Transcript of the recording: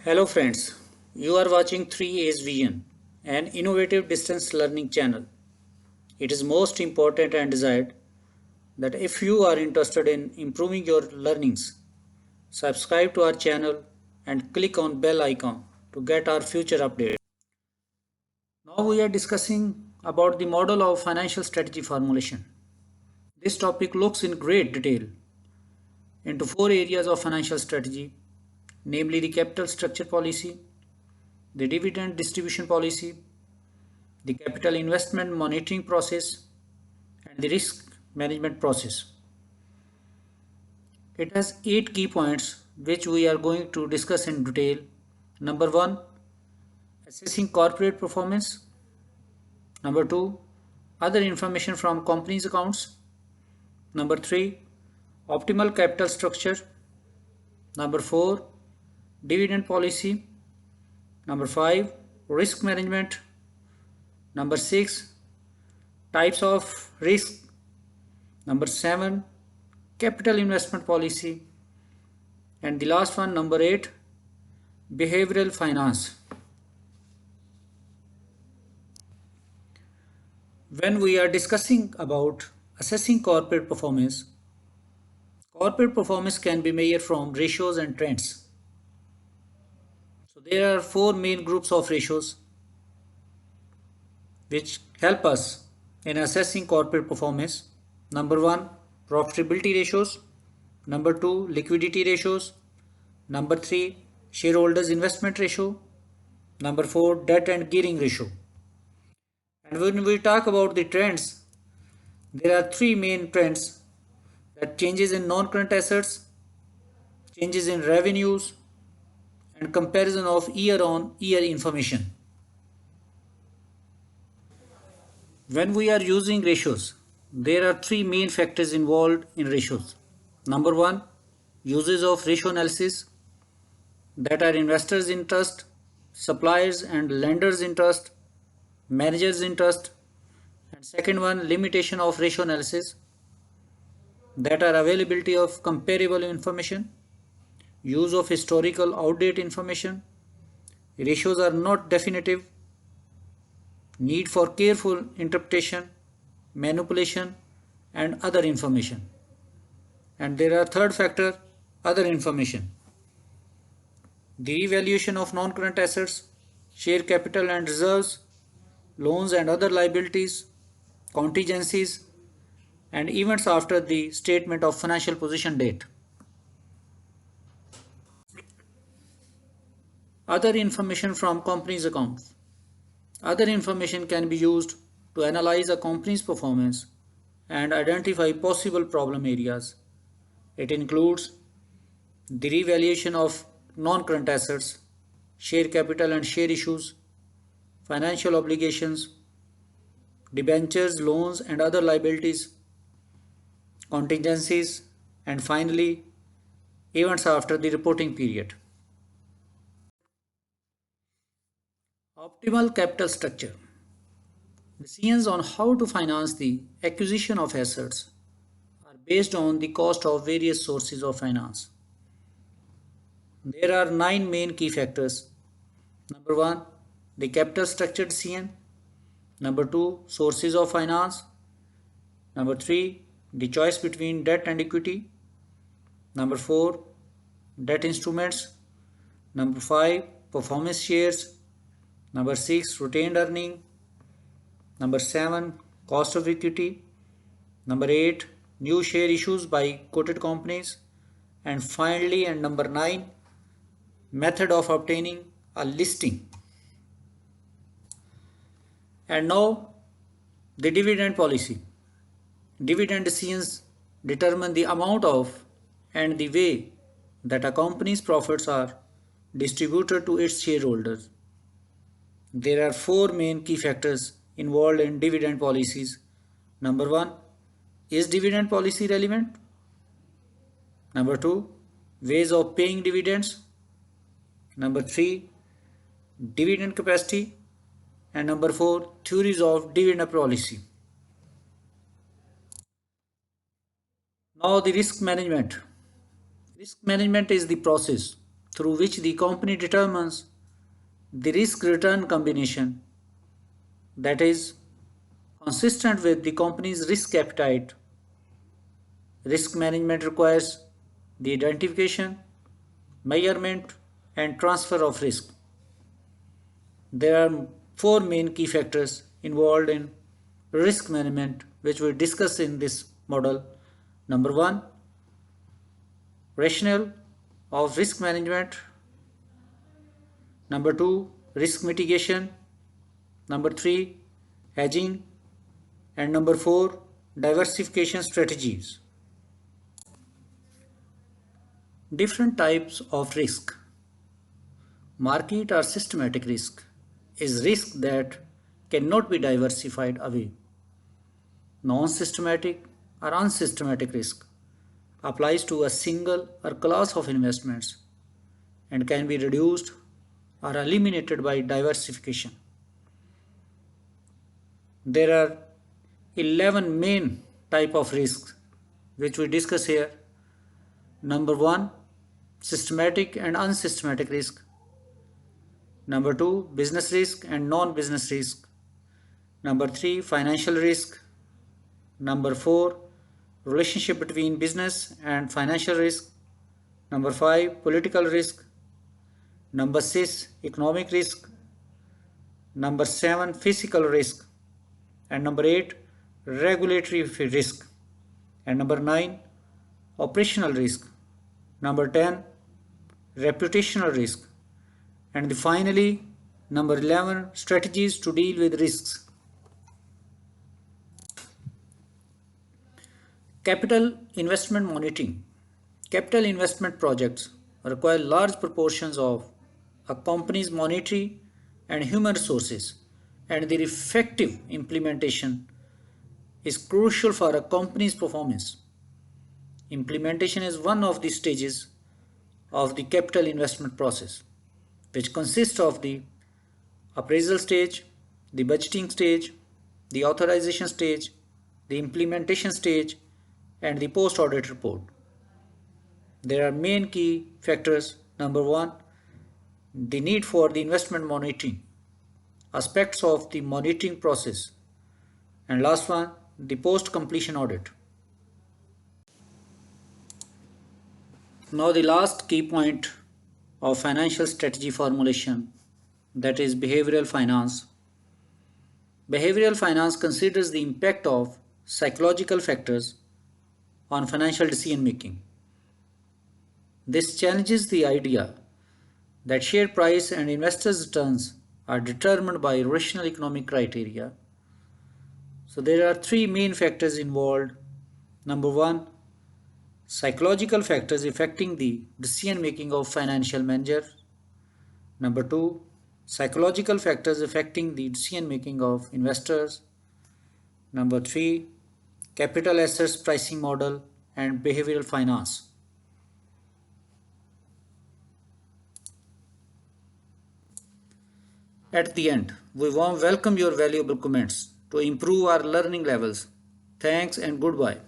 Hello friends, you are watching 3A's Vision, an innovative distance learning channel. It is most important and desired that if you are interested in improving your learnings, subscribe to our channel and click on bell icon to get our future updates. Now we are discussing about the model of financial strategy formulation. This topic looks in great detail into four areas of financial strategy, namely the capital structure policy, the dividend distribution policy, the capital investment monitoring process, and the risk management process. It has 8 key points which we are going to discuss in detail. Number 1, assessing corporate performance. Number 2, other information from company's accounts. Number 3, optimal capital structure. Number 4, dividend policy. Number 5, risk management. Number 6, types of risk. Number 7, capital investment policy. And the last one, number 8, behavioral finance. When we are discussing about assessing corporate performance can be measured from ratios and trends. So there are four main groups of ratios which help us in assessing corporate performance. Number 1, profitability ratios. Number 2, liquidity ratios. Number 3, shareholders investment ratio. Number 4, debt and gearing ratio. And when we talk about the trends, there are three main trends: that changes in non-current assets, changes in revenues, and comparison of year-on-year information. When we are using ratios, there are three main factors involved in ratios. Number 1, uses of ratio analysis, that are investors' interest, suppliers and lenders' interest, managers' interest. And second one, limitation of ratio analysis, that are availability of comparable information, use of historical outdated information, ratios are not definitive, need for careful interpretation, manipulation, and other information. And there are third factor, other information, the revaluation of non-current assets, share capital and reserves, loans and other liabilities, contingencies, and events after the statement of financial position date. Other information from company's accounts. Other information can be used to analyze a company's performance and identify possible problem areas. It includes the revaluation of non-current assets, share capital and share issues, financial obligations, debentures, loans and other liabilities, contingencies, and finally, events after the reporting period. Optimal capital structure. Decisions on how to finance the acquisition of assets are based on the cost of various sources of finance. There are 9 main key factors. Number 1, the capital structure decision. Number 2, sources of finance. Number 3, the choice between debt and equity. Number 4, debt instruments. Number 5, performance shares. Number 6, retained earning. Number 7, cost of equity. Number 8, new share issues by quoted companies. And finally, and number 9, method of obtaining a listing. And now, the dividend policy. Dividend decisions determine the amount of and the way that a company's profits are distributed to its shareholders. There are 4 main key factors involved in dividend policies. Number 1, is dividend policy relevant? Number 2, ways of paying dividends. Number 3, dividend capacity. And number 4, theories of dividend policy. Now the risk management. Risk management is the process through which the company determines the risk return combination that is consistent with the company's risk appetite. Risk management requires the identification, measurement, and transfer of risk. There are four main key factors involved in risk management which we discuss in this model. Number one, rationale of risk management. Number two, risk mitigation. Number three, hedging. And number four, diversification strategies. Different types of risk. Market or systematic risk is risk that cannot be diversified away. Non-systematic or unsystematic risk applies to a single or class of investments and can be reduced or eliminated by diversification. There are 11 main type of risks which we discuss here. Number one, systematic and unsystematic risk. Number two, business risk and non-business risk. Number three, financial risk. Number four, relationship between business and financial risk. Number five, political risk. Number six, economic risk. Number seven, physical risk. And number eight, regulatory risk. And number nine, operational risk. Number 10, reputational risk. And finally, number 11, strategies to deal with risks. Capital investment monitoring. Capital investment projects require large proportions of a company's monetary and human resources, and their effective implementation is crucial for a company's performance. Implementation is one of the stages of the capital investment process, which consists of the appraisal stage, the budgeting stage, the authorization stage, the implementation stage, and the post-audit report. There are main key factors. Number one, the need for the investment monitoring, aspects of the monitoring process, and last one, the post-completion audit. Now the last key point of financial strategy formulation, that is behavioral finance. Behavioral finance considers the impact of psychological factors on financial decision making. This challenges the idea that share price and investors' returns are determined by rational economic criteria. So there are three main factors involved. Number one, psychological factors affecting the decision making of financial managers. Number two, psychological factors affecting the decision making of investors. Number three, capital assets pricing model and behavioral finance. At the end, we welcome your valuable comments to improve our learning levels. Thanks and goodbye.